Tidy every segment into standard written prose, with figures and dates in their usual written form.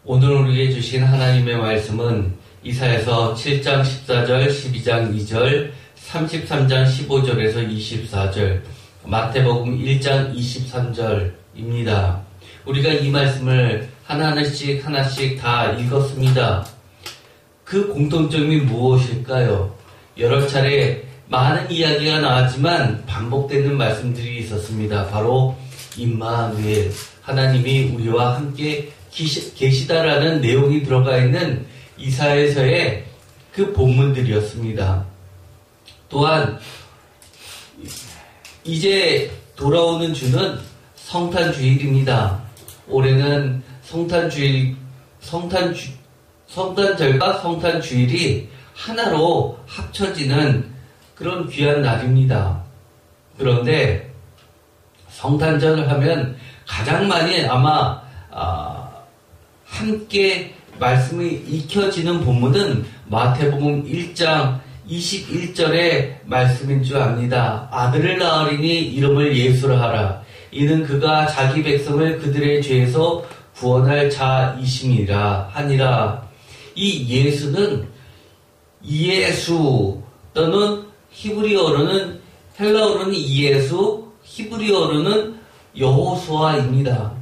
오늘 우리에게 주신 하나님의 말씀은 이사야서 7장 14절, 12장 2절, 33장 15절에서 24절, 마태복음 1장 23절입니다. 우리가 이 말씀을 하나씩 다 읽었습니다. 그 공통점이 무엇일까요? 여러 차례 많은 이야기가 나왔지만 반복되는 말씀들이 있었습니다. 바로 임마누엘, 하나님이 우리와 함께 계시다라는 내용이 들어가 있는 이사야서의 그 본문들이었습니다. 또한 이제 돌아오는 주는 성탄주일입니다. 올해는 성탄절과 성탄주일이 하나로 합쳐지는 그런 귀한 날입니다. 그런데 성탄절을 하면 가장 많이 아마 함께 말씀이 익혀지는 본문은 마태복음 1장 21절의 말씀인 줄 압니다. 아들을 낳으리니 이름을 예수라 하라. 이는 그가 자기 백성을 그들의 죄에서 구원할 자이심이라 하니라. 이 예수는 이예수 또는 히브리어로는 헬라어로는 이예수, 히브리어로는 여호수아입니다.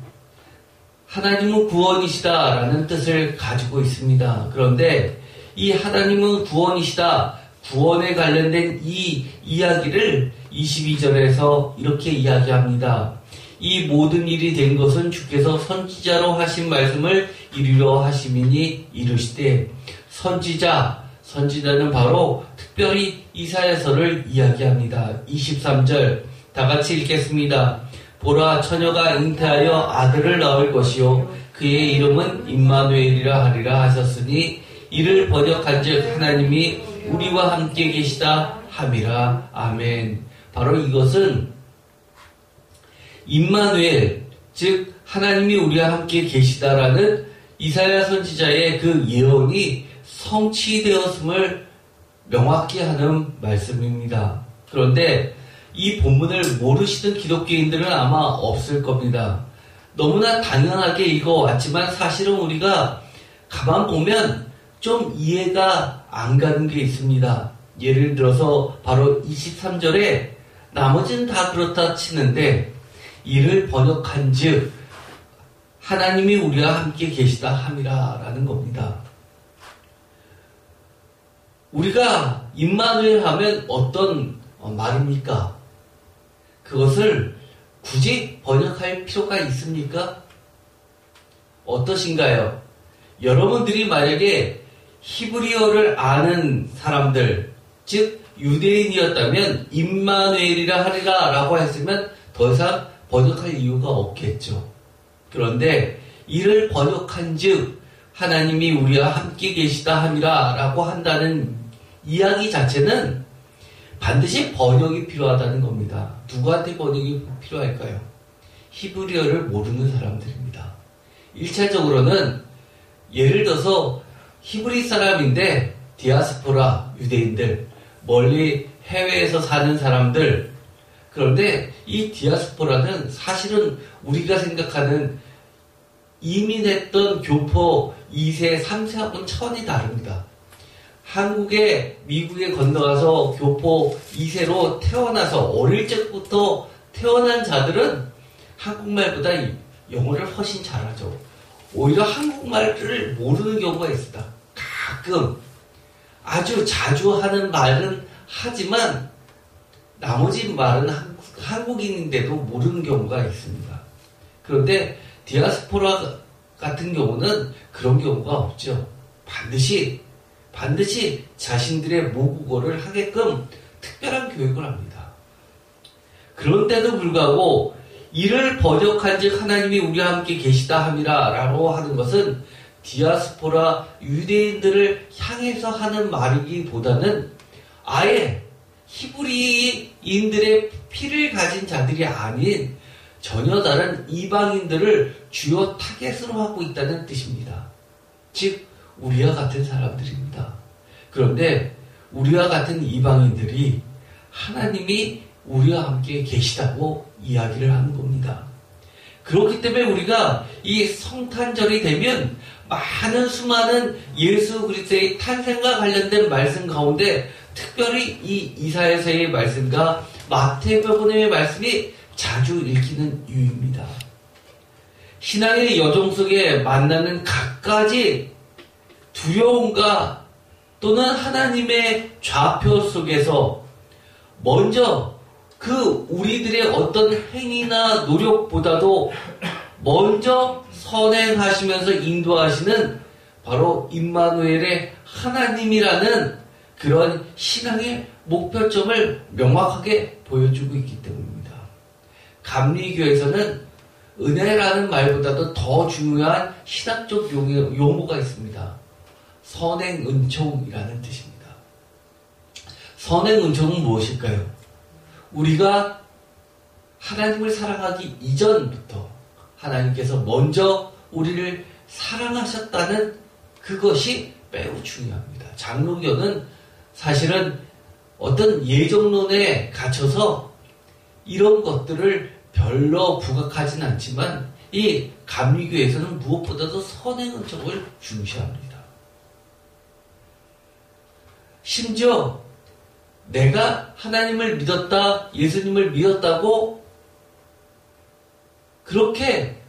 하나님은 구원이시다라는 뜻을 가지고 있습니다. 그런데 이 하나님은 구원이시다, 구원에 관련된 이 이야기를 22절에서 이렇게 이야기합니다. 이 모든 일이 된 것은 주께서 선지자로 하신 말씀을 이루려 하심이니 이르시되, 선지자는 바로 특별히 이사야서를 이야기합니다. 23절 다 같이 읽겠습니다. 보라, 처녀가 잉태하여 아들을 낳을 것이요 그의 이름은 임마누엘이라 하리라 하셨으니 이를 번역한즉 하나님이 우리와 함께 계시다 함이라. 아멘. 바로 이것은 임마누엘, 즉 하나님이 우리와 함께 계시다라는 이사야 선지자의 그 예언이 성취되었음을 명확히 하는 말씀입니다. 그런데 이 본문을 모르시던 기독교인들은 아마 없을 겁니다. 너무나 당연하게 읽어왔지만 사실은 우리가 가만 보면 좀 이해가 안 가는 게 있습니다. 예를 들어서 바로 23절에 나머지는 다 그렇다 치는데 이를 번역한 즉 하나님이 우리와 함께 계시다 함이라 라는 겁니다. 우리가 임마누엘 하면 어떤 말입니까? 그것을 굳이 번역할 필요가 있습니까? 어떠신가요? 여러분들이 만약에 히브리어를 아는 사람들, 즉 유대인이었다면 임마누엘이라 하리라 라고 했으면 더 이상 번역할 이유가 없겠죠. 그런데 이를 번역한 즉 하나님이 우리와 함께 계시다 함이라 라고 한다는 이야기 자체는 반드시 번역이 필요하다는 겁니다. 누구한테 번역이 필요할까요? 히브리어를 모르는 사람들입니다. 1차적으로는 예를 들어서 히브리 사람인데 디아스포라, 유대인들, 멀리 해외에서 사는 사람들, 그런데 이 디아스포라는 사실은 우리가 생각하는 이민했던 교포 2세, 3세하고는 차원이 다릅니다. 한국에, 미국에 건너가서 교포 2세로 태어나서 어릴 적부터 태어난 자들은 한국말보다 영어를 훨씬 잘하죠. 오히려 한국말을 모르는 경우가 있습니다. 가끔 아주 자주 하는 말은 하지만 나머지 말은 한국인인데도 모르는 경우가 있습니다. 그런데 디아스포라 같은 경우는 그런 경우가 없죠. 반드시 자신들의 모국어를 하게끔 특별한 교육을 합니다. 그런데도 불구하고 이를 번역한 즉 하나님이 우리와 함께 계시다 함이라 라고 하는 것은 디아스포라 유대인들을 향해서 하는 말이기보다는 아예 히브리인들의 피를 가진 자들이 아닌 전혀 다른 이방인들을 주요 타겟으로 하고 있다는 뜻입니다. 즉 우리와 같은 사람들입니다. 그런데 우리와 같은 이방인들이 하나님이 우리와 함께 계시다고 이야기를 하는 겁니다. 그렇기 때문에 우리가 이 성탄절이 되면 많은 수많은 예수 그리스도의 탄생과 관련된 말씀 가운데 특별히 이 이사야서의 말씀과 마태복음의 말씀이 자주 읽히는 이유입니다. 신앙의 여정 속에 만나는 갖가지 두려움과 또는 하나님의 좌표 속에서 먼저 그 우리들의 어떤 행위나 노력보다도 먼저 선행하시면서 인도하시는 바로 임마누엘의 하나님이라는 그런 신앙의 목표점을 명확하게 보여주고 있기 때문입니다. 감리교에서는 은혜라는 말보다도 더 중요한 신학적 용어가 있습니다. 선행은총이라는 뜻입니다. 선행은총은 무엇일까요? 우리가 하나님을 사랑하기 이전부터 하나님께서 먼저 우리를 사랑하셨다는 그것이 매우 중요합니다. 장로교는 사실은 어떤 예정론에 갇혀서 이런 것들을 별로 부각하진 않지만 이 감리교에서는 무엇보다도 선행은총을 중시합니다. 심지어 내가 하나님을 믿었다, 예수님을 믿었다고 그렇게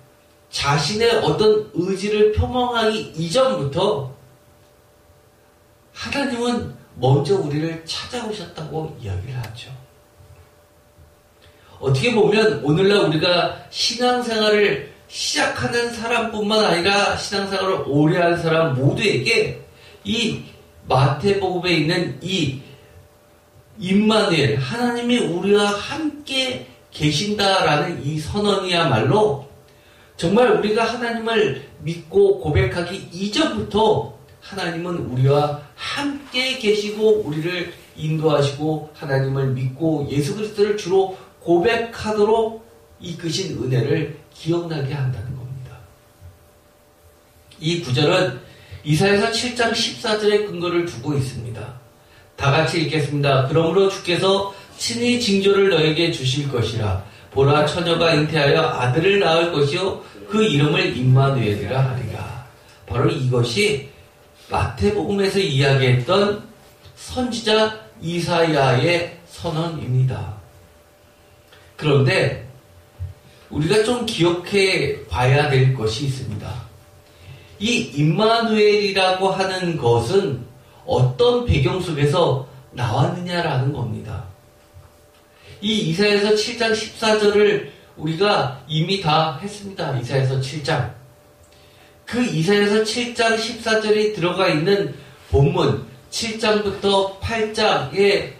자신의 어떤 의지를 표명하기 이전부터 하나님은 먼저 우리를 찾아오셨다고 이야기를 하죠. 어떻게 보면 오늘날 우리가 신앙생활을 시작하는 사람뿐만 아니라 신앙생활을 오래 한 사람 모두에게 이 마태복음에 있는 이 임마누엘, 하나님이 우리와 함께 계신다라는 이 선언이야말로 정말 우리가 하나님을 믿고 고백하기 이전부터 하나님은 우리와 함께 계시고 우리를 인도하시고 하나님을 믿고 예수 그리스도를 주로 고백하도록 이끄신 은혜를 기억나게 한다는 겁니다. 이 구절은 이사야서 7장 14절의 근거를 두고 있습니다. 다 같이 읽겠습니다. 그러므로 주께서 친히 징조를 너에게 주실 것이라. 보라, 처녀가 잉태하여 아들을 낳을 것이요 그 이름을 임마누엘이라 하리라. 바로 이것이 마태복음에서 이야기했던 선지자 이사야의 선언입니다. 그런데 우리가 좀 기억해 봐야 될 것이 있습니다. 이 임마누엘이라고 하는 것은 어떤 배경 속에서 나왔느냐라는 겁니다. 이 이사야서 7장 14절을 우리가 이미 다 했습니다. 이사야서 7장. 그 이사야서 7장 14절이 들어가 있는 본문 7장부터 8장에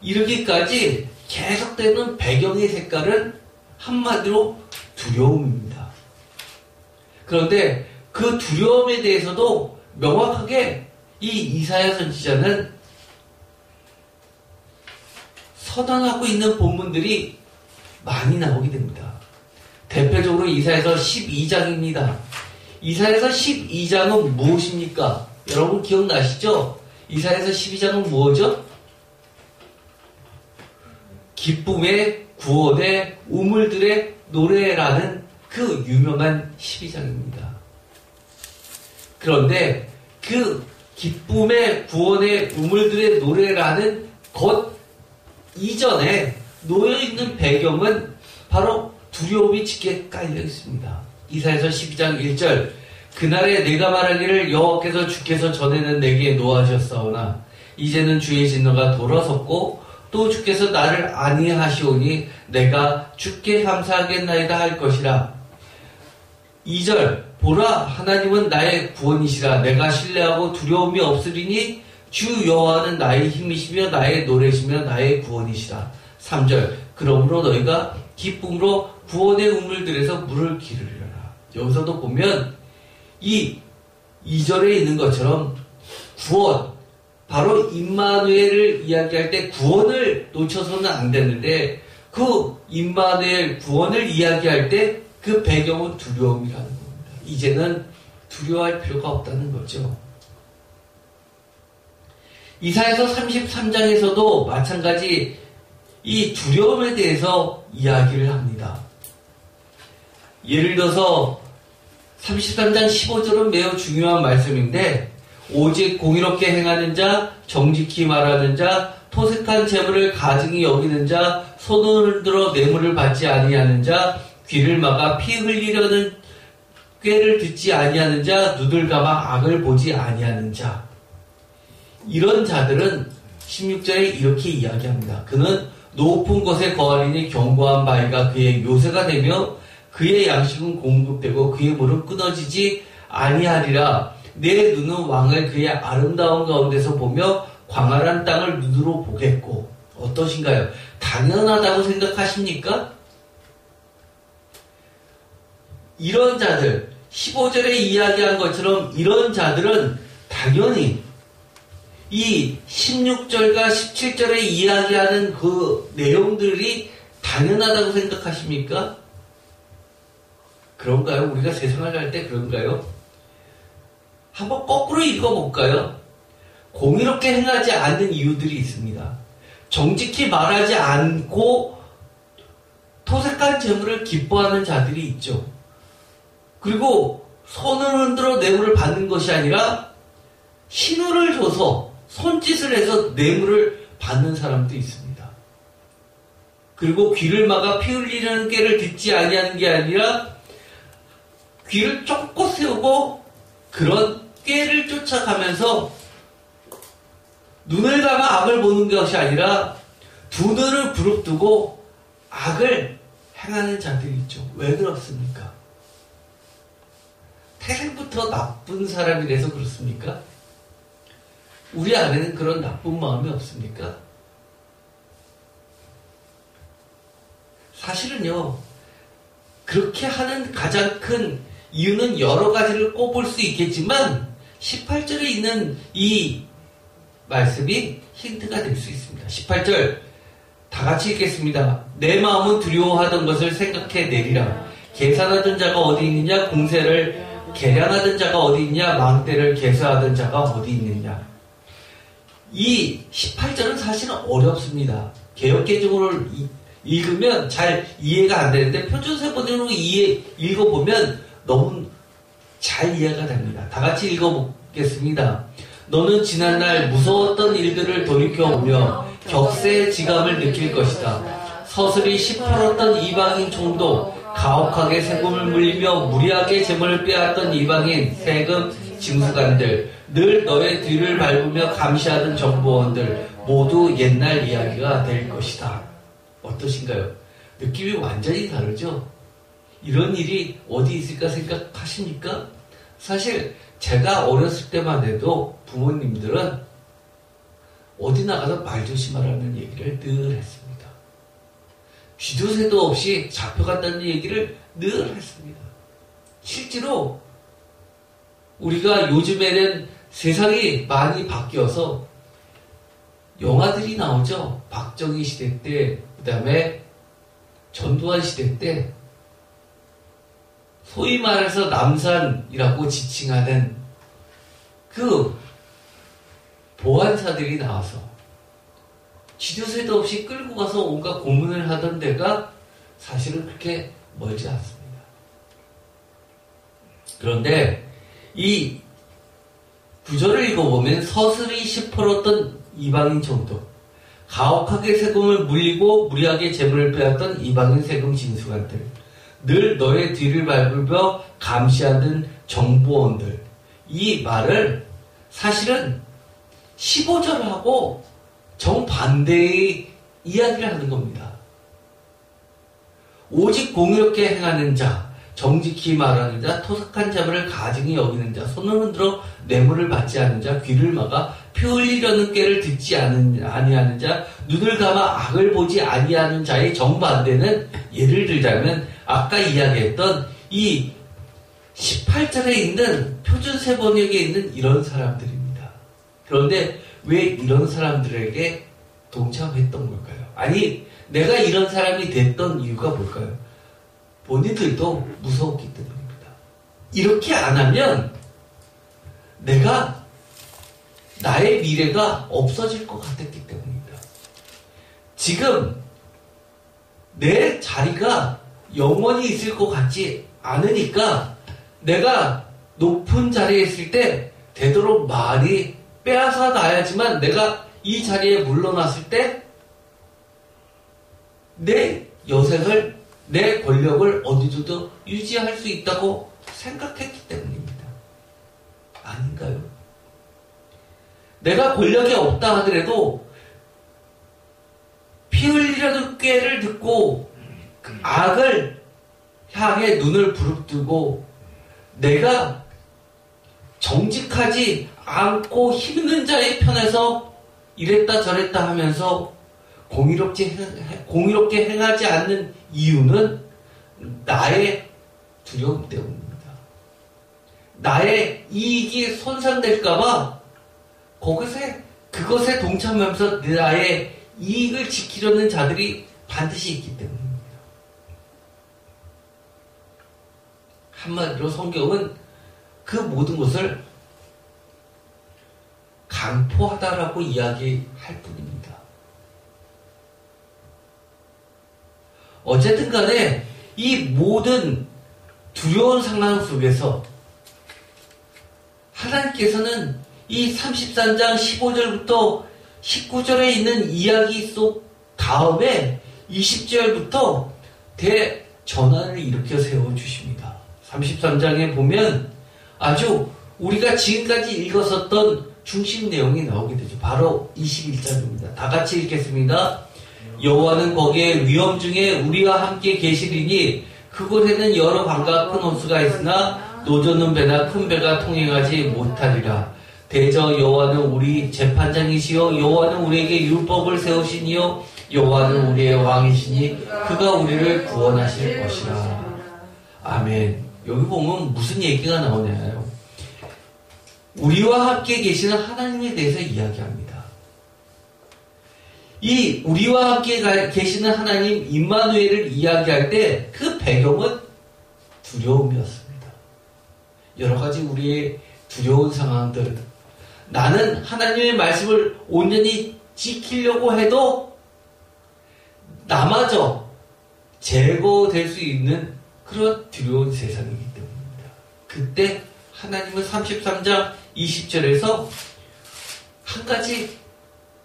이르기까지 계속되는 배경의 색깔은 한마디로 두려움입니다. 그런데 그 두려움에 대해서도 명확하게 이 이사야 선지자는 선언하고 있는 본문들이 많이 나오게 됩니다. 대표적으로 이사야서 12장입니다. 이사야서 12장은 무엇입니까? 여러분 기억나시죠? 이사야서 12장은 무엇이죠? 기쁨의, 구원의, 우물들의 노래라는 그 유명한 12장입니다. 그런데 그 기쁨의, 구원의, 우물들의 노래라는 것 이전에 놓여있는 배경은 바로 두려움이 짙게 깔려 있습니다. 이사야서 12장 1절 그날에 내가 말하기를 여호와께서 주께서 전에는 내게 노하셨사오나 이제는 주의 진노가 돌아섰고 또 주께서 나를 아니하시오니 내가 주께 감사하겠나이다 할 것이라. 2절 보라 하나님은 나의 구원이시라. 내가 신뢰하고 두려움이 없으리니 주 여호와는 나의 힘이시며 나의 노래시며 나의 구원이시라. 3절 그러므로 너희가 기쁨으로 구원의 우물들에서 물을 기르리라. 여기서도 보면 이 2절에 있는 것처럼 구원, 바로 임마누엘을 이야기할 때 구원을 놓쳐서는 안 되는데 그 임마누엘 구원을 이야기할 때 그 배경은 두려움이라는 겁니다. 이제는 두려워할 필요가 없다는 거죠. 이사야서 33장에서도 마찬가지 이 두려움에 대해서 이야기를 합니다. 예를 들어서 33장 15절은 매우 중요한 말씀인데 오직 공의롭게 행하는 자, 정직히 말하는 자, 토색한 재물을 가증히 여기는 자, 손을 들어 뇌물을 받지 아니하는 자, 귀를 막아 피 흘리려는 꾀를 듣지 아니하는 자, 눈을 감아 악을 보지 아니하는 자. 이런 자들은 16절에 이렇게 이야기합니다. 그는 높은 곳에 거하리니 견고한 바위가 그의 요새가 되며 그의 양식은 공급되고 그의 물은 끊어지지 아니하리라. 내 눈은 왕을 그의 아름다운 가운데서 보며 광활한 땅을 눈으로 보겠고. 어떠신가요? 당연하다고 생각하십니까? 이런 자들, 15절에 이야기한 것처럼 이런 자들은 당연히 이 16절과 17절에 이야기하는 그 내용들이 당연하다고 생각하십니까? 그런가요? 우리가 세상을 할 때 그런가요? 한번 거꾸로 읽어볼까요? 공의롭게 행하지 않는 이유들이 있습니다. 정직히 말하지 않고 토색한 재물을 기뻐하는 자들이 있죠. 그리고 손을 흔들어 뇌물을 받는 것이 아니라 신호를 줘서 손짓을 해서 뇌물을 받는 사람도 있습니다. 그리고 귀를 막아 피 흘리는 꾀를 듣지 아니하는 게 아니라 귀를 쫓고 세우고 그런 꾀를 쫓아가면서 눈을 감아 악을 보는 것이 아니라 두 눈을 부릅뜨고 악을 행하는 자들이 있죠. 왜 그렇습니까? 태생부터 나쁜 사람이라서 그렇습니까? 우리 안에는 그런 나쁜 마음이 없습니까? 사실은요, 그렇게 하는 가장 큰 이유는 여러 가지를 꼽을 수 있겠지만 18절에 있는 이 말씀이 힌트가 될 수 있습니다. 18절 다 같이 읽겠습니다. 내 마음은 두려워하던 것을 생각해 내리라. 계산하던 자가 어디 있느냐? 공세를 계량하던 자가 어디 있냐? 망대를 계수하던 자가 어디 있느냐? 이 18절은 사실은 어렵습니다. 개역개정으로 읽으면 잘 이해가 안 되는데 표준세번역으로 읽어보면 너무 잘 이해가 됩니다. 다 같이 읽어보겠습니다. 너는 지난날 무서웠던 일들을 돌이켜오며 격세의 지감을 느낄 것이다. 서슬이 시퍼렀던 이방인 총독, 가혹하게 세금을 물리며 무리하게 재물을 빼앗던 이방인 세금 징수관들, 늘 너의 뒤를 밟으며 감시하던 정보원들 모두 옛날 이야기가 될 것이다. 어떠신가요? 느낌이 완전히 다르죠? 이런 일이 어디 있을까 생각하십니까? 사실 제가 어렸을 때만 해도 부모님들은 어디 나가서 말 조심하라는 얘기를 늘 했습니다. 쥐도 새도 없이 잡혀간다는 얘기를 늘 했습니다. 실제로 우리가 요즘에는 세상이 많이 바뀌어서 영화들이 나오죠. 박정희 시대 때, 그 다음에 전두환 시대 때 소위 말해서 남산이라고 지칭하는 그 보안사들이 나와서 쥐도새도 없이 끌고 가서 온갖 고문을 하던 데가 사실은 그렇게 멀지 않습니다. 그런데 이 구절을 읽어보면 서슬이 시퍼렀던 이방인 총독, 가혹하게 세금을 물리고 무리하게 재물을 빼앗던 이방인 세금 징수관들, 늘 너의 뒤를 밟으며 감시하던 정보원들. 이 말을 사실은 15절하고 정반대의 이야기를 하는 겁니다. 오직 공의롭게 행하는 자, 정직히 말하는 자, 토색한 자물을 가증히 여기는 자, 손을 흔들어 뇌물을 받지 않는 자, 귀를 막아 피 흘리려는 꾀를 듣지 아니하는 자, 눈을 감아 악을 보지 아니하는 자의 정반대는 예를 들자면 아까 이야기했던 이 18절에 있는 표준세 번역에 있는 이런 사람들입니다. 그런데 왜 이런 사람들에게 동참했던 걸까요? 아니, 내가 이런 사람이 됐던 이유가 뭘까요? 본인들도 무서웠기 때문입니다. 이렇게 안 하면 내가 나의 미래가 없어질 것 같았기 때문입니다. 지금 내 자리가 영원히 있을 것 같지 않으니까 내가 높은 자리에 있을 때 되도록 많이 빼앗아 놔야지만 내가 이 자리에 물러났을 때 내 여색을, 내 권력을 어디서도 유지할 수 있다고 생각했기 때문입니다. 아닌가요? 내가 권력이 없다 하더라도 피 흘리려는 꾀를 듣고 악을 향해 눈을 부릅뜨고 내가 정직하지 않고 힘있는 자의 편에서 이랬다 저랬다 하면서 공의롭게 행하지 않는 이유는 나의 두려움 때문입니다. 나의 이익이 손상될까봐 그것에 동참하면서 나의 이익을 지키려는 자들이 반드시 있기 때문입니다. 한마디로 성경은 그 모든 것을 강포하다라고 이야기할 뿐입니다. 어쨌든 간에 이 모든 두려운 상황 속에서 하나님께서는 이 33장 15절부터 19절에 있는 이야기 속 다음에 20절부터 대전환을 일으켜 세워주십니다. 33장에 보면 아주 우리가 지금까지 읽었었던 중심 내용이 나오게 되죠. 바로 21절입니다. 다 같이 읽겠습니다. 여호와는 거기에 위험 중에 우리와 함께 계시리니 그곳에는 여러 강과 큰 호수가 있으나 노젓는 배나 큰 배가 통행하지 못하리라. 대저 여호와는 우리 재판장이시요 여호와는 우리에게 율법을 세우시니요 여호와는 우리의 왕이시니 그가 우리를 구원하실 것이라. 아멘. 여기 보면 무슨 얘기가 나오냐요? 우리와 함께 계시는 하나님에 대해서 이야기합니다. 이 우리와 함께 계시는 하나님 임마누엘을 이야기할 때 그 배경은 두려움이었습니다. 여러 가지 우리의 두려운 상황들, 나는 하나님의 말씀을 온전히 지키려고 해도 나마저 제거될 수 있는 그런 두려운 세상이기 때문입니다. 그때 하나님은 33장 20절에서 한 가지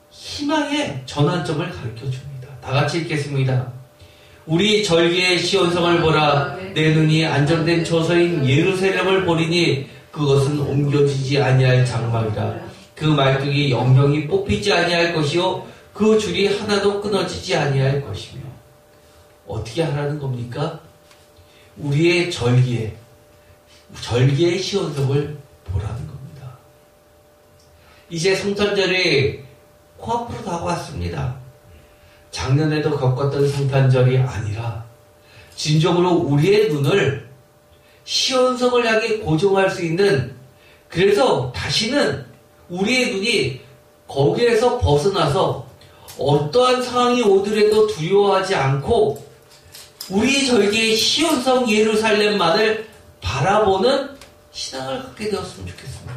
희망의 전환점을 가르쳐줍니다. 다 같이 읽겠습니다. 우리 절기의 시온성을 보라. 내 눈이 안정된 처소인 예루살렘을 보리니 그것은 옮겨지지 아니할 장막이라. 그 말뚝이 영영이 뽑히지 아니할 것이요 그 줄이 하나도 끊어지지 아니할 것이며. 어떻게 하라는 겁니까? 우리의 절기의 시온성을 보라는 겁니다. 이제 성탄절이 코앞으로 다가왔습니다. 작년에도 겪었던 성탄절이 아니라 진정으로 우리의 눈을 시온성을 향해 고정할 수 있는, 그래서 다시는 우리의 눈이 거기에서 벗어나서 어떠한 상황이 오더라도 두려워하지 않고 우리 절기의 시온성 예루살렘만을 바라보는 신앙을 갖게 되었으면 좋겠습니다.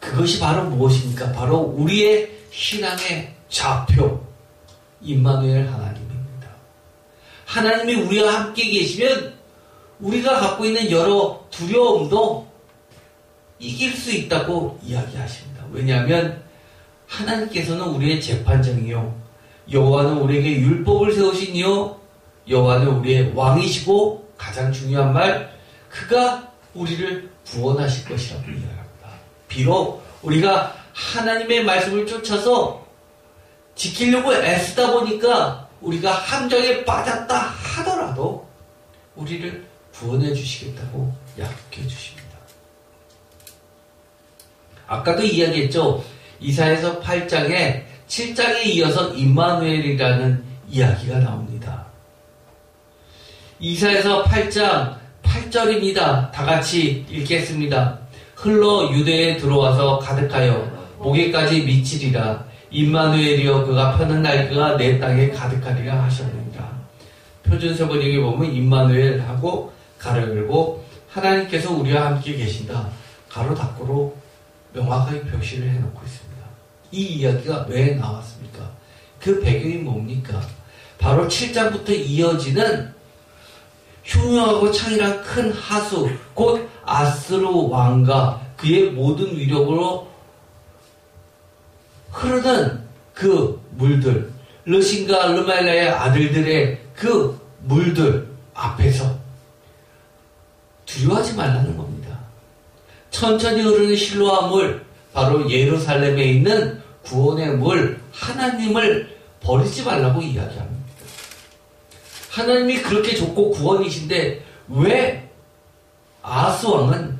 그것이 바로 무엇입니까? 바로 우리의 신앙의 좌표, 임마누엘 하나님입니다. 하나님이 우리와 함께 계시면 우리가 갖고 있는 여러 두려움도 이길 수 있다고 이야기하십니다. 왜냐하면 하나님께서는 우리의 재판장이요 여호와는 우리에게 율법을 세우시니요 여호와는 우리의 왕이시고 가장 중요한 말, 그가 우리를 구원하실 것이라고 이야기합니다. 비록 우리가 하나님의 말씀을 쫓아서 지키려고 애쓰다 보니까 우리가 함정에 빠졌다 하더라도 우리를 구원해 주시겠다고 약속해 주십니다. 아까도 이야기했죠. 이사야서 8장에 7장에 이어서 임마누엘이라는 이야기가 나옵니다. 이사야서 8장 8절입니다. 다 같이 읽겠습니다. 흘러 유대에 들어와서 가득하여 목에까지 미치리라. 임마누엘이여 그가 펴는 날개가 내 땅에 가득하리라 하셨느니라. 표준세번역에 보면 임마누엘하고 가로 열고 하나님께서 우리와 함께 계신다. 가로 닫고로 명확하게 표시를 해놓고 있습니다. 이 이야기가 왜 나왔습니까? 그 배경이 뭡니까? 바로 7장부터 이어지는 흉흉하고 창이란 큰 하수 곧 아스루 왕과 그의 모든 위력으로 흐르는 그 물들, 르신과 르말라의 아들들의 그 물들 앞에서 두려워하지 말라는 겁니다. 천천히 흐르는 실로암 물, 바로 예루살렘에 있는 구원의 물, 하나님을 버리지 말라고 이야기합니다. 하나님이 그렇게 좋고 구원이신데 왜 아스왕은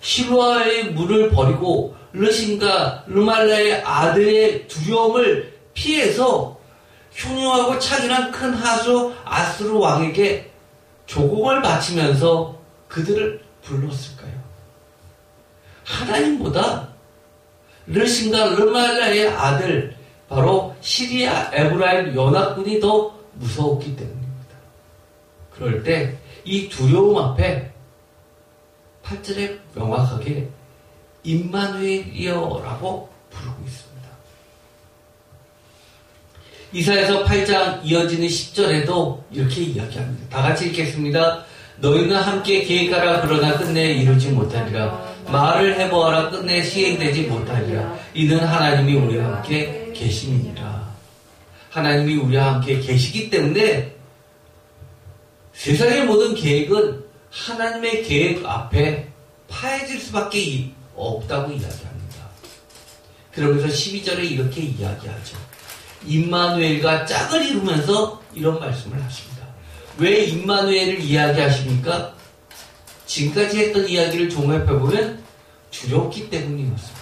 실로암의 물을 버리고 르신과 르말라의 아들의 두려움을 피해서 흉흉하고 창이란 큰 하수 아스루 왕에게 조공을 바치면서 그들을 불렀을까요? 하나님보다 르신과 르말라의 아들 바로 시리아 에브라임 연합군이 더 무서웠기 때문입니다. 그럴 때 이 두려움 앞에 8절에 명확하게 임마누엘이여라고 부르고 있습니다. 이사야서 8장 이어지는 10절에도 이렇게 이야기합니다. 다 같이 읽겠습니다. 너희는 함께 계획하라 그러나 끝내 이루지 못하리라. 말을 해보아라 끝내 시행되지 못하리라. 이는 하나님이 우리와 함께 계심이니라. 하나님이 우리와 함께 계시기 때문에 세상의 모든 계획은 하나님의 계획 앞에 파해질 수밖에 없다고 이야기합니다. 그러면서 12절에 이렇게 이야기하죠. 임마누엘과 짝을 이루면서 이런 말씀을 하십니다. 왜 임마누엘을 이야기하십니까? 지금까지 했던 이야기를 종합해보면 두렵기 때문이었습니다.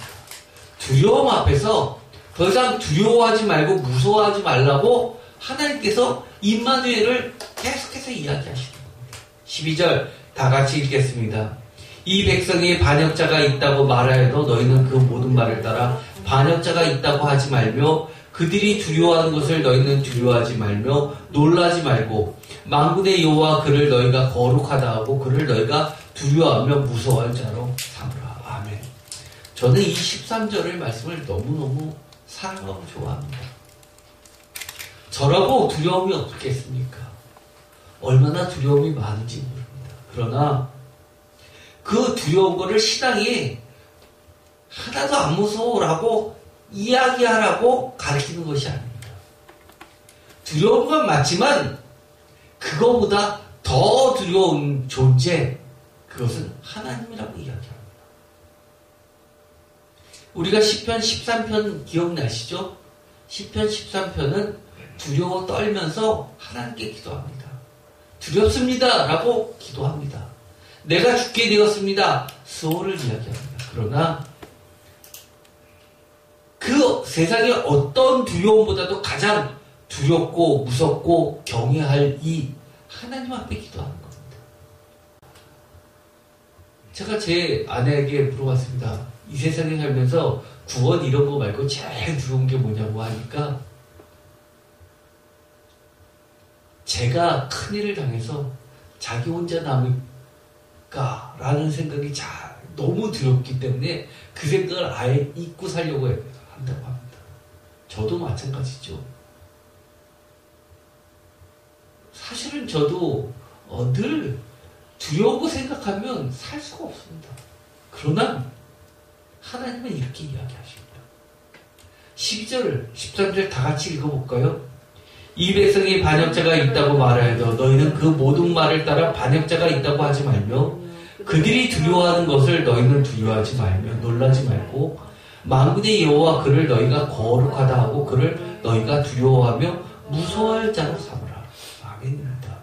두려움 앞에서 더 이상 두려워하지 말고 무서워하지 말라고 하나님께서 임마누엘을 계속해서 이야기하시는 겁니다. 12절 다 같이 읽겠습니다. 이 백성이 반역자가 있다고 말하여도 너희는 그 모든 말을 따라 반역자가 있다고 하지 말며 그들이 두려워하는 것을 너희는 두려워하지 말며 놀라지 말고 만군의 여호와 그를 너희가 거룩하다 하고 그를 너희가 두려워하며 무서워할 자로 삼으라. 아멘. 저는 이 13절의 말씀을 너무너무 사랑하고 좋아합니다. 저라고 두려움이 없겠습니까? 얼마나 두려움이 많은지 모릅니다. 그러나 그 두려운 거를 신앙이 하나도 안 무서워라고 이야기하라고 가르치는 것이 아닙니다. 두려운 건 맞지만 그거보다 더 두려운 존재, 그것은 하나님이라고 이야기합니다. 우리가 시편 13편 기억나시죠? 시편 13편은 두려워 떨면서 하나님께 기도합니다. 두렵습니다 라고 기도합니다. 내가 죽게 되었습니다. 수호를 이야기합니다. 그러나 그 세상의 어떤 두려움보다도 가장 두렵고 무섭고 경외할 이 하나님 앞에 기도하는 겁니다. 제가 제 아내에게 물어봤습니다. 이 세상에 살면서 구원 이런 거 말고 제일 두려운 게 뭐냐고 하니까 제가 큰일을 당해서 자기 혼자 남을까 라는 생각이 너무 두렵기 때문에 그 생각을 아예 잊고 살려고 한다고 합니다. 저도 마찬가지죠. 사실은 저도 늘 두려운 거 생각하면 살 수가 없습니다. 그러나 하나님은 이렇게 이야기하십니다. 12절, 13절 다 같이 읽어볼까요? 이 백성이 반역자가 있다고 말하여도 너희는 그 모든 말을 따라 반역자가 있다고 하지 말며 그들이 두려워하는 것을 너희는 두려워하지 말며 놀라지 말고 만군의 여호와 그를 너희가 거룩하다 하고 그를 너희가 두려워하며 무서워할 자로 삼으라. 아멘입니다.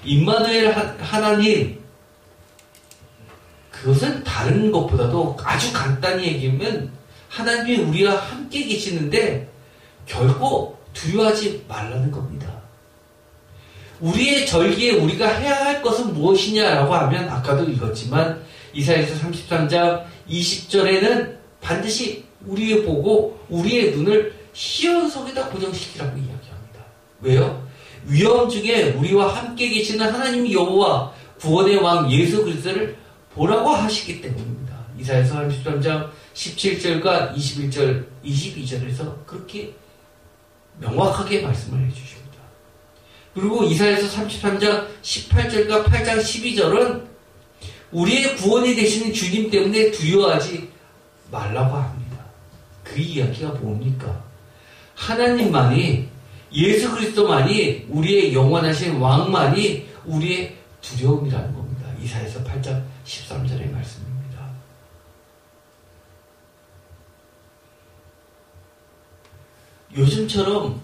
임마누엘 하나님, 그것은 다른 것보다도 아주 간단히 얘기하면 하나님이 우리와 함께 계시는데 결코 두려워하지 말라는 겁니다. 우리의 절기에 우리가 해야 할 것은 무엇이냐라고 하면 아까도 읽었지만 이사야서 33장 20절에는 반드시 우리의 보고 우리의 눈을 시온 속에다 고정시키라고 이야기합니다. 왜요? 위험 중에 우리와 함께 계시는 하나님 여호와 구원의 왕 예수 그리스도를 보라고 하시기 때문입니다. 이사야서 33장 17절과 21절, 22절에서 그렇게 명확하게 말씀을 해주십니다. 그리고 이사야서 33장 18절과 8장 12절은 우리의 구원이 되시는 주님 때문에 두려워하지 말라고 합니다. 그 이야기가 뭡니까? 하나님만이, 예수 그리스도만이, 우리의 영원하신 왕만이 우리의 두려움이라는 겁니다. 이사야서 8장 13절의 말씀입니다. 요즘처럼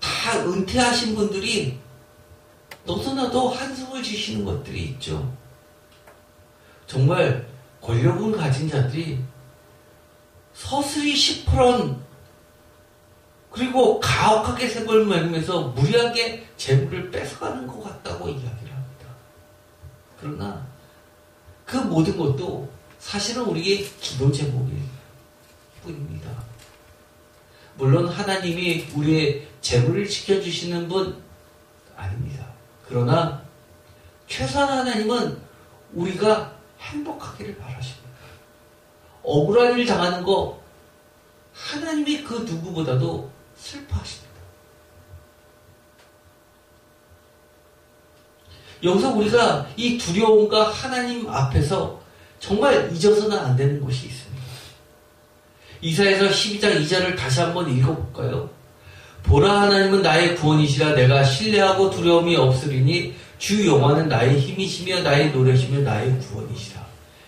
다 은퇴하신 분들이 너도나도 한숨을 쉬시는 것들이 있죠. 정말 권력을 가진 자들이 서슬이 10% 그리고 가혹하게 세벌 매면서 무리하게 재물을 뺏어가는 것 같다고 이야기를 합니다. 그러나 그 모든 것도 사실은 우리의 기도 제목일 뿐입니다. 물론 하나님이 우리의 재물을 지켜주시는 분 아닙니다. 그러나 최소한 하나님은 우리가 행복하기를 바라십니다. 억울한 일 당하는 거 하나님이 그 누구보다도 슬퍼하십니다. 여기서 우리가 이 두려움과 하나님 앞에서 정말 잊어서는 안 되는 것이 있습니다. 이사야서 12장 2절을 다시 한번 읽어볼까요? 보라, 하나님은 나의 구원이시라. 내가 신뢰하고 두려움이 없으리니 주 여호와는 나의 힘이시며 나의 노래시며 나의 구원이시라.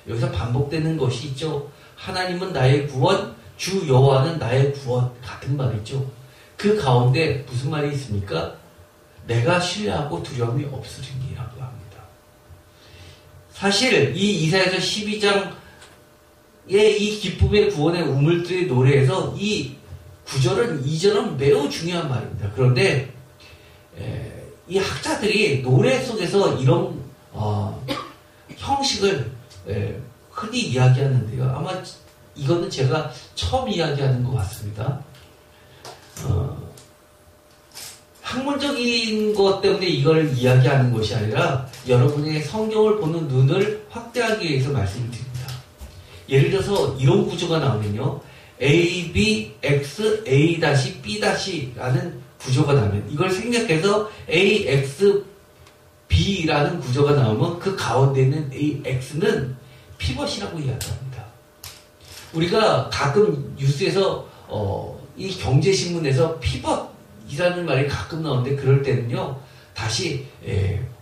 여기서 반복되는 것이 있죠. 하나님은 나의 구원, 주 여호와는 나의 구원, 같은 말이죠. 그 가운데 무슨 말이 있습니까? 내가 신뢰하고 두려움이 없으리니라고 합니다. 사실 이 이사야서 12장의 이 기쁨의 구원의 우물들의 노래에서 이 구절은, 2절은 매우 중요한 말입니다. 그런데 이 학자들이 노래 속에서 이런 형식을 흔히 이야기하는데요. 아마 이거는 제가 처음 이야기하는 것 같습니다. 학문적인 것 때문에 이걸 이야기하는 것이 아니라 여러분의 성경을 보는 눈을 확대하기 위해서 말씀을 드립니다. 예를 들어서 이런 구조가 나오면요. A, B, X, A-, B-라는 구조가 나오면 이걸 생략해서 A, X, B라는 구조가 나오면 그 가운데 있는 A, X는 피벗이라고 이야기합니다. 우리가 가끔 뉴스에서 이 경제신문에서 피벗이라는 말이 가끔 나오는데 그럴 때는요. 다시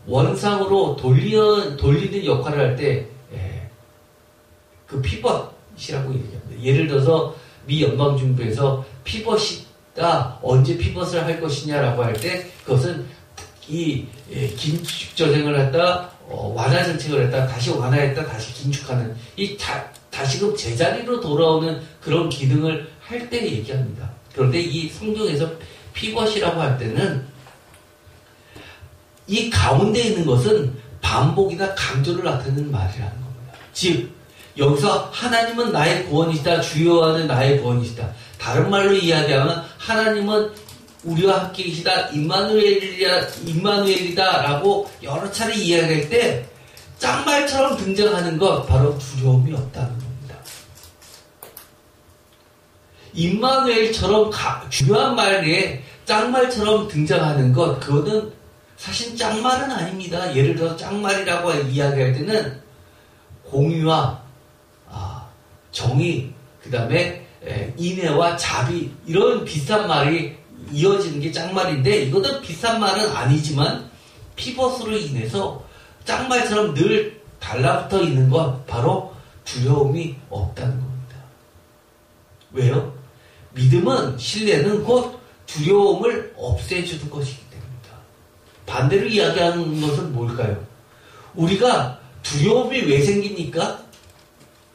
원상으로 돌리는 역할을 할 때 그 피벗이라고 얘기합니다. 예를 들어서 미 연방정부에서 피벗이다, 언제 피벗을 할 것이냐라고 할 때 그것은 이 긴축조정을 했다, 완화 정책을 했다, 다시 완화했다, 다시 긴축하는 이 다시금 제자리로 돌아오는 그런 기능을 할 때 얘기합니다. 그런데 이 성경에서 피벗이라고 할 때는 이 가운데 있는 것은 반복이나 강조를 나타내는 말이라는 겁니다. 즉 여기서 하나님은 나의 구원이시다, 주 여호와는 나의 구원이시다. 다른 말로 이야기하면 하나님은 우리와 함께 계시다, 임마누엘이다 라고 여러 차례 이야기할 때 짝말처럼 등장하는 것, 바로 두려움이 없다는 겁니다. 임마누엘처럼 중요한 말에 짝말처럼 등장하는 것, 그거는 사실 짝말은 아닙니다. 예를 들어서 짝말이라고 이야기할 때는 공의와 정의, 그 다음에 인애와 자비, 이런 비싼 말이 이어지는 게 짝말인데, 이것은 비싼 말은 아니지만 피벗으로 인해서 짝말처럼 늘 달라붙어 있는 건 바로 두려움이 없다는 겁니다. 왜요? 믿음은, 신뢰는 곧 두려움을 없애주는 것이기 때문입니다. 반대로 이야기하는 것은 뭘까요? 우리가 두려움이 왜 생깁니까?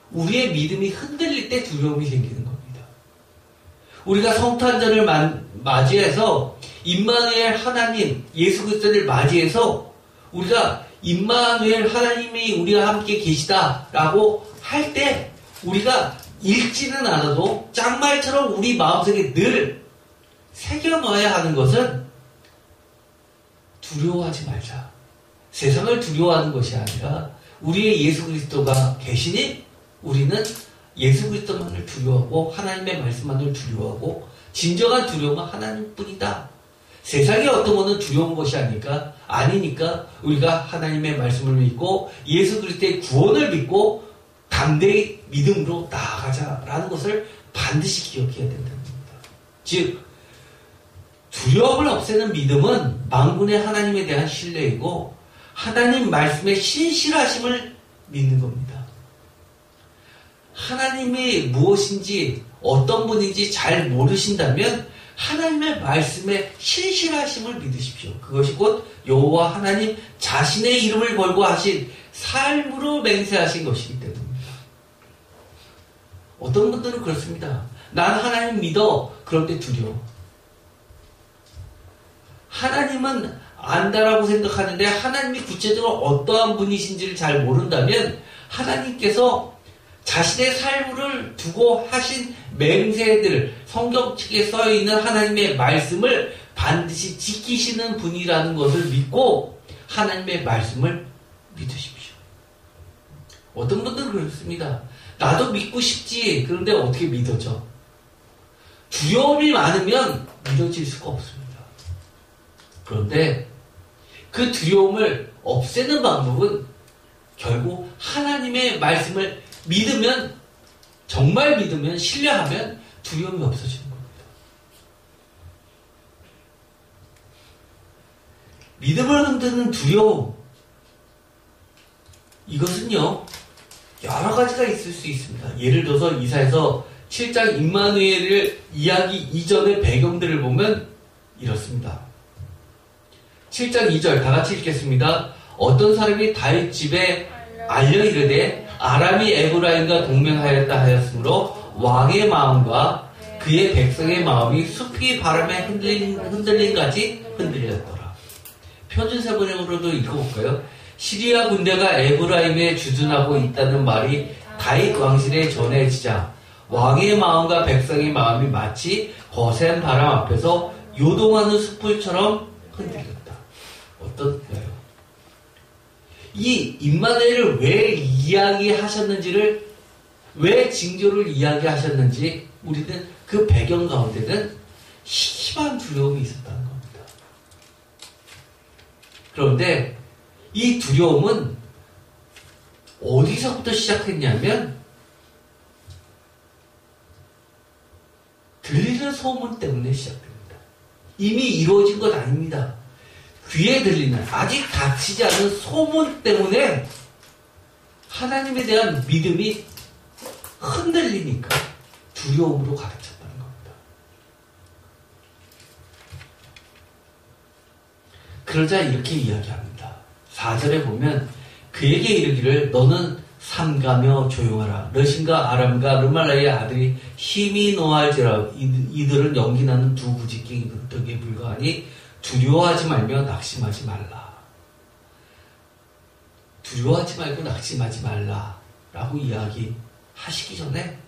우리의 믿음이 흔들릴 때 두려움이 생기는 겁니다. 우리가 성탄절을 맞이해서 임마누엘 하나님, 예수 그리스도를 맞이해서 우리가 임마누엘 하나님이 우리와 함께 계시다라고 할 때 우리가 읽지는 않아도 짝말처럼 우리 마음속에 늘 새겨넣어야 하는 것은 두려워하지 말자. 세상을 두려워하는 것이 아니라 우리의 예수 그리스도가 계시니 우리는 예수 그리스도만을 두려워하고 하나님의 말씀만을 두려워하고 진정한 두려움은 하나님뿐이다. 세상의 어떤 거는 두려운 것이 아니니까 우리가 하나님의 말씀을 믿고 예수 그리스도의 구원을 믿고 담대히 믿음으로 나아가자라는 것을 반드시 기억해야 된다는 겁니다. 즉 두려움을 없애는 믿음은 만군의 하나님에 대한 신뢰이고 하나님 말씀의 신실하심을 믿는 겁니다. 하나님이 무엇인지 어떤 분인지 잘 모르신다면 하나님의 말씀에 신실하심을 믿으십시오. 그것이 곧 여호와 하나님 자신의 이름을 걸고 하신 삶으로 맹세하신 것이기 때문입니다. 어떤 분들은 그렇습니다. 난 하나님 믿어. 그런데 두려워. 하나님은 안다라고 생각하는데 하나님이 구체적으로 어떠한 분이신지를 잘 모른다면 하나님께서 자신의 삶을 두고 하신 맹세들, 성경책에 써있는 하나님의 말씀을 반드시 지키시는 분이라는 것을 믿고 하나님의 말씀을 믿으십시오. 어떤 분들은 그렇습니다. 나도 믿고 싶지. 그런데 어떻게 믿어져? 두려움이 많으면 믿어질 수가 없습니다. 그런데 그 두려움을 없애는 방법은 결국 하나님의 말씀을 믿으면, 정말 믿으면, 신뢰하면 두려움이 없어지는 겁니다. 믿음을 흔드는 두려움, 이것은요 여러 가지가 있을 수 있습니다. 예를 들어서 이사야서 7장 임마누엘을 이야기 이전의 배경들을 보면 이렇습니다. 7장 2절 다 같이 읽겠습니다. 어떤 사람이 다윗 집에 알려 이르되 아람이 에브라임과 동맹하였다 하였으므로 왕의 마음과 그의 백성의 마음이 숲이 바람에 흔들린 같이 흔들렸더라. 표준세 번역으로도 읽어볼까요? 시리아 군대가 에브라임에 주둔하고 있다는 말이 다윗 왕실에 전해지자 왕의 마음과 백성의 마음이 마치 거센 바람 앞에서 요동하는 숲을처럼 흔들렸다. 어떤가요? 이 임마누엘을 왜 이야기하셨는지를, 왜 징조를 이야기하셨는지 우리는 그 배경 가운데는 심한 두려움이 있었다는 겁니다. 그런데 이 두려움은 어디서부터 시작했냐면 들리는 소문 때문에 시작됩니다. 이미 이루어진 것 아닙니다. 귀에 들리는 아직 닥치지 않은 소문 때문에 하나님에 대한 믿음이 흔들리니까 두려움으로 가득 찼다는 겁니다. 그러자 이렇게 이야기합니다. 4절에 보면 그에게 이르기를 너는 삼가며 조용하라. 러신과 아람과 르말라의 아들이 힘이 노할지라. 이들은 연기나는 두 부지깽이 덕에 불과하니 두려워하지 말며 낙심하지 말라. 두려워하지 말고 낙심하지 말라 라고 이야기하시기 전에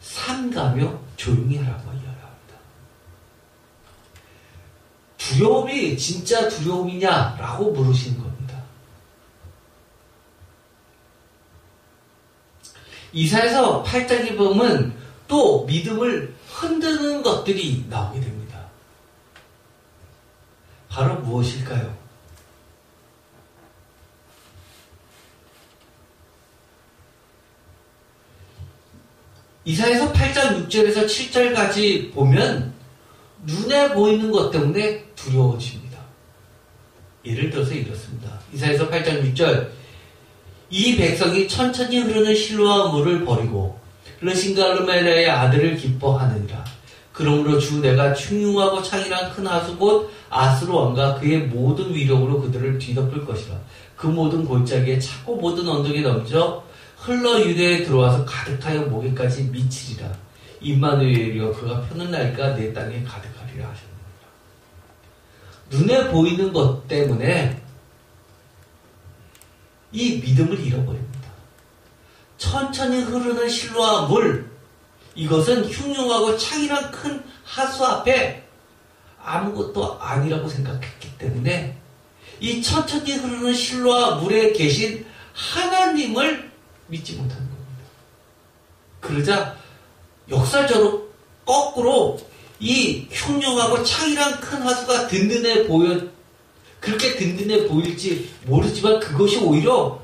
삼가며 조용히 하라고 이야기합니다. 두려움이 진짜 두려움이냐라고 물으시는 겁니다. 이사야서 8장에 보면 또 믿음을 흔드는 것들이 나오게 됩니다. 바로 무엇일까요? 이사야서 8장 6절에서 7절까지 보면 눈에 보이는 것 때문에 두려워집니다. 예를 들어서 이렇습니다. 이사야서 8장 6절 이 백성이 천천히 흐르는 실로와 물을 버리고 르신과 르멜라의 아들을 기뻐하느니라. 그러므로 주 내가 흉흉하고 창이란 큰 하수 곧 아스로 왕과 그의 모든 위력으로 그들을 뒤덮을 것이라. 그 모든 골짜기에 차고 모든 언덕에 넘쳐 흘러 유대에 들어와서 가득하여 목에까지 미치리라. 임마누엘이여 그가 펴는 날과 내 땅에 가득하리라 하셨느니라. 눈에 보이는 것 때문에 이 믿음을 잃어버립니다. 천천히 흐르는 실로와 물, 이것은 흉흉하고 창이란 큰 하수 앞에 아무것도 아니라고 생각했기 때문에 이 천천히 흐르는 실로와 물에 계신 하나님을 믿지 못하는 겁니다. 그러자 역사적으로 거꾸로 이 흉흉하고 창이란 큰 하수가 그렇게 든든해 보일지 모르지만 그것이 오히려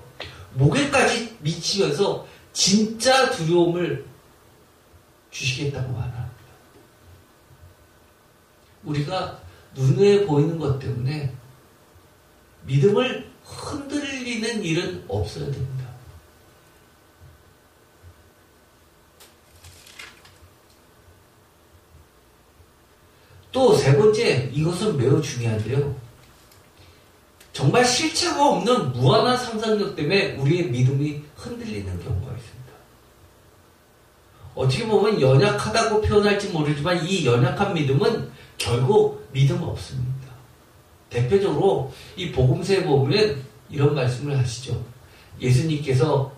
목에까지 미치면서 진짜 두려움을 주시겠다고 말합니다. 우리가 눈에 보이는 것 때문에 믿음을 흔들리는 일은 없어야 됩니다. 또 세 번째, 이것은 매우 중요한데요. 정말 실체가 없는 무한한 상상력 때문에 우리의 믿음이 흔들리는 경우가 있습니다. 어떻게 보면 연약하다고 표현할지 모르지만 이 연약한 믿음은 결국 믿음 없습니다. 대표적으로 이 복음서에 보면 이런 말씀을 하시죠. 예수님께서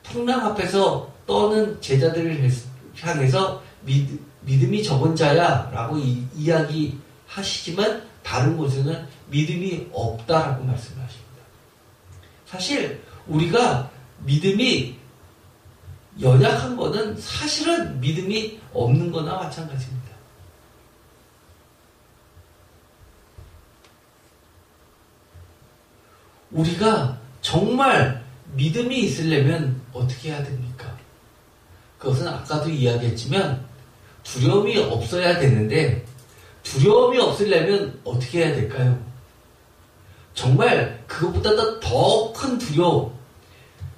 풍랑 앞에서 떠는 제자들을 향해서 믿음이 적은 자야 라고 이야기하시지만 다른 곳에는 믿음이 없다라고 말씀을 하십니다. 사실 우리가 믿음이 연약한 거는 사실은 믿음이 없는 거나 마찬가지입니다. 우리가 정말 믿음이 있으려면 어떻게 해야 됩니까? 그것은 아까도 이야기했지만 두려움이 없어야 되는데 두려움이 없으려면 어떻게 해야 될까요? 정말 그것보다 더 큰 두려움,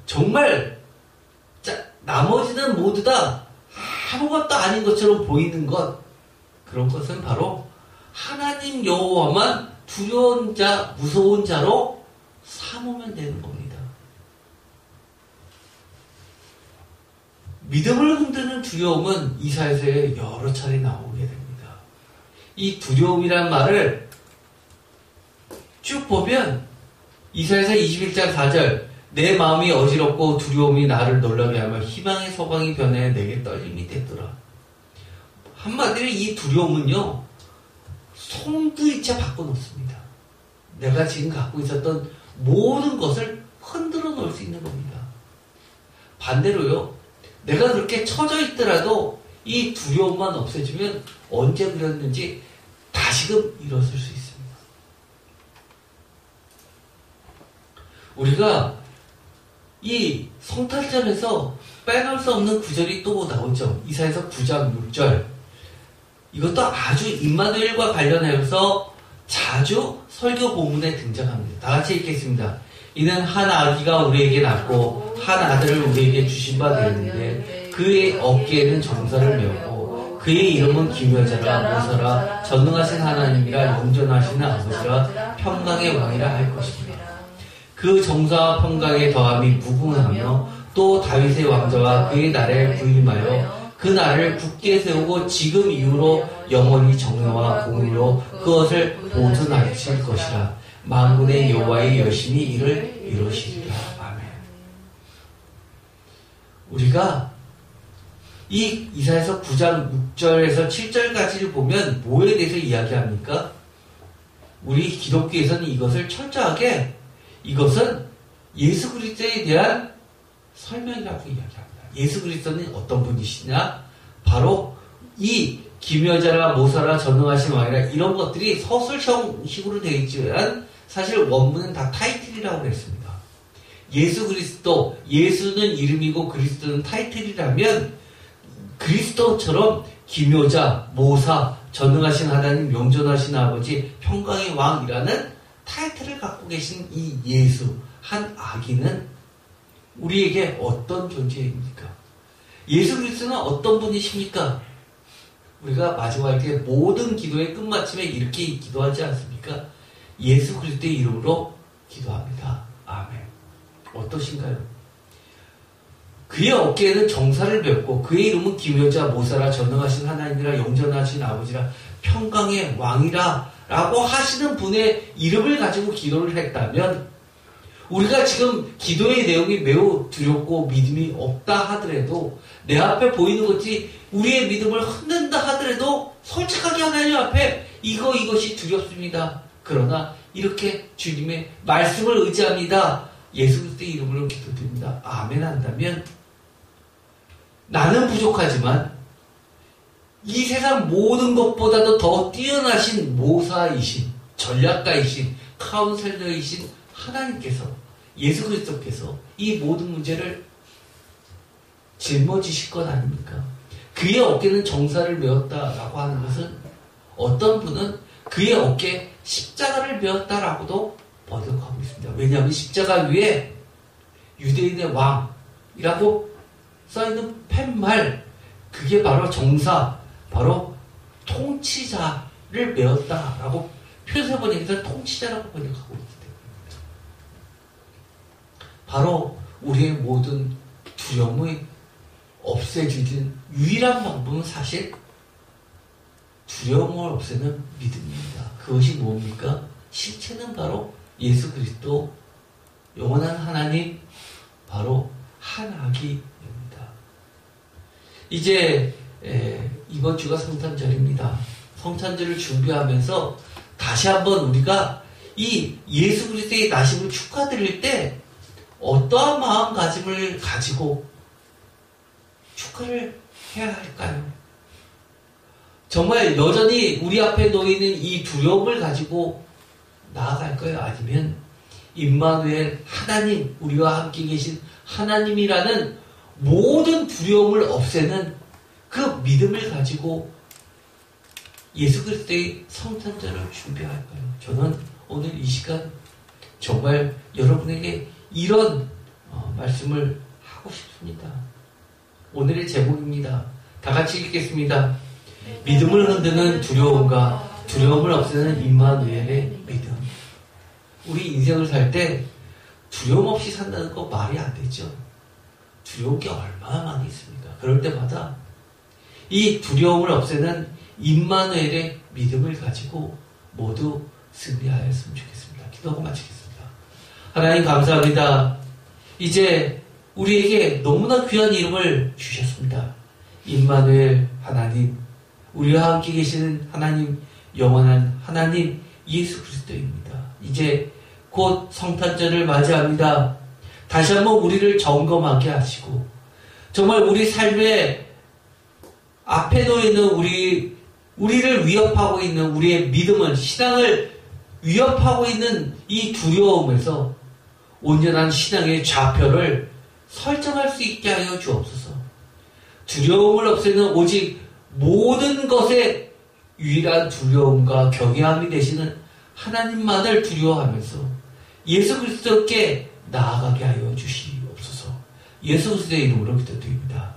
정말 나머지는 모두 다 아무것도 아닌 것처럼 보이는 것, 그런 것은 바로 하나님 여호와만 두려운 자, 무서운 자로 삼으면 되는 겁니다. 믿음을 흔드는 두려움은 이사야서에 여러 차례 나오게 됩니다. 이 두려움이란 말을 쭉 보면 이사야서 21장 4절 내 마음이 어지럽고 두려움이 나를 놀라게 하며 희망의 소망이 변해 내게 떨림이 됐더라. 한마디로 이 두려움은요, 송두리째 바꿔놓습니다. 내가 지금 갖고 있었던 모든 것을 흔들어 놓을 수 있는 겁니다. 반대로요, 내가 그렇게 처져 있더라도 이 두려움만 없애주면 언제 그랬는지 다시금 일어설 수 있습니다. 우리가 이 성탄절에서 빼놓을 수 없는 구절이 또 나오죠. 이사야서 9장 6절. 이것도 아주 임마누엘과 관련해서 자주 설교 본문에 등장합니다. 다 같이 읽겠습니다. 이는 한 아기가 우리에게 낳고 한 아들을 우리에게 주신 바 되었는데 그의 어깨에는 정사를 메었고 그의 이름은 기묘자라 모사라 전능하신 하나님이라 영존하시는 아버지라 평강의 왕이라 할 것입니다. 그 정사와 평강의 더함이 무궁하며 또 다윗의 왕자와 그의 나라에 부임하여 그 나라를 굳게 세우고 지금 이후로 영원히 정의와 공의로 그것을 보존하실 것이라. 만군의 여호와의 여신이 이를 이루시리라. 아멘. 우리가 이 이사야서 9장 6절에서 7절까지를 보면 뭐에 대해서 이야기합니까? 우리 기독교에서는 이것을 철저하게 이것은 예수 그리스도에 대한 설명이라고 이야기합니다. 예수 그리스도는 어떤 분이시냐? 바로 이 기묘자라 모사라 전능하신 왕이라 이런 것들이 서술형식으로 되어 있지만 사실 원문은 다 타이틀이라고 했습니다. 예수 그리스도, 예수는 이름이고 그리스도는 타이틀이라면 그리스도처럼 기묘자, 모사, 전능하신 하나님, 영존하신 아버지, 평강의 왕이라는 타이틀을 갖고 계신 이 예수, 한 아기는 우리에게 어떤 존재입니까? 예수 그리스도는 어떤 분이십니까? 우리가 마지막에 모든 기도의 끝마침에 이렇게 기도하지 않습니까? 예수 그리스도의 이름으로 기도합니다. 아멘. 어떠신가요? 그의 어깨에는 정사를 메었고 그의 이름은 기묘자 모사라 전능하신 하나님이라 영존하신 아버지라 평강의 왕이라 라고 하시는 분의 이름을 가지고 기도를 했다면 우리가 지금 기도의 내용이 매우 두렵고 믿음이 없다 하더라도 내 앞에 보이는 것이 우리의 믿음을 흔든다 하더라도 솔직하게 하나님 앞에 이것이 두렵습니다. 그러나 이렇게 주님의 말씀을 의지합니다. 예수 그리스도의 이름으로 기도드립니다. 아멘 한다면 나는 부족하지만 이 세상 모든 것보다도 더 뛰어나신 모사이신, 전략가이신, 카운셀러이신 하나님께서, 예수 그리스도께서 이 모든 문제를 짊어지실 것 아닙니까? 그의 어깨는 정사를 메었다라고 하는 것은 어떤 분은 그의 어깨에 십자가를 메었다라고도 번역하고 있습니다. 왜냐하면 십자가 위에 유대인의 왕이라고 써있는 팻말, 그게 바로 정사, 바로 통치자를 메었다라고 표세 번역에서 통치자라고 번역하고 있기 때문입니다. 바로 우리의 모든 두려움이 없애주는 유일한 방법은 사실 두려움을 없애는 믿음입니다. 그것이 뭡니까? 실체는 바로 예수 그리스도, 영원한 하나님, 바로 한아기입니다. 이제 이번 주가 성탄절입니다. 성탄절을 준비하면서 다시 한번 우리가 이 예수 그리스도의 나심을 축하드릴 때 어떠한 마음가짐을 가지고 축하를 해야 할까요? 정말 여전히 우리 앞에 놓이는 이 두려움을 가지고 나아갈까요? 아니면 임마누엘 하나님, 우리와 함께 계신 하나님이라는 모든 두려움을 없애는 그 믿음을 가지고 예수 그리스도의 성탄절을 준비할까요? 저는 오늘 이 시간 정말 여러분에게 이런 말씀을 하고 싶습니다. 오늘의 제목입니다. 다 같이 읽겠습니다. 믿음을 흔드는 두려움과 두려움을 없애는 임마누엘의 믿음. 우리 인생을 살 때 두려움 없이 산다는 거 말이 안 되죠. 두려운 게 얼마나 많이 있습니까? 그럴 때마다 이 두려움을 없애는 임마누엘의 믿음을 가지고 모두 승리하였으면 좋겠습니다. 기도하고 마치겠습니다. 하나님 감사합니다. 이제 우리에게 너무나 귀한 이름을 주셨습니다. 임마누엘 하나님, 우리와 함께 계시는 하나님, 영원한 하나님 예수 그리스도입니다. 이제 곧 성탄절을 맞이합니다. 다시 한번 우리를 점검하게 하시고 정말 우리 삶에 앞에 놓이는 우리를 위협하고 있는 우리의 믿음을, 신앙을 위협하고 있는 이 두려움에서 온전한 신앙의 좌표를 설정할 수 있게 하여 주옵소서. 두려움을 없애는 오직 모든 것의 유일한 두려움과 경외함이 되시는 하나님만을 두려워하면서 예수 그리스도께 나아가게 하여 주시옵소서. 예수 그리스도의 이름으로 기도드립니다.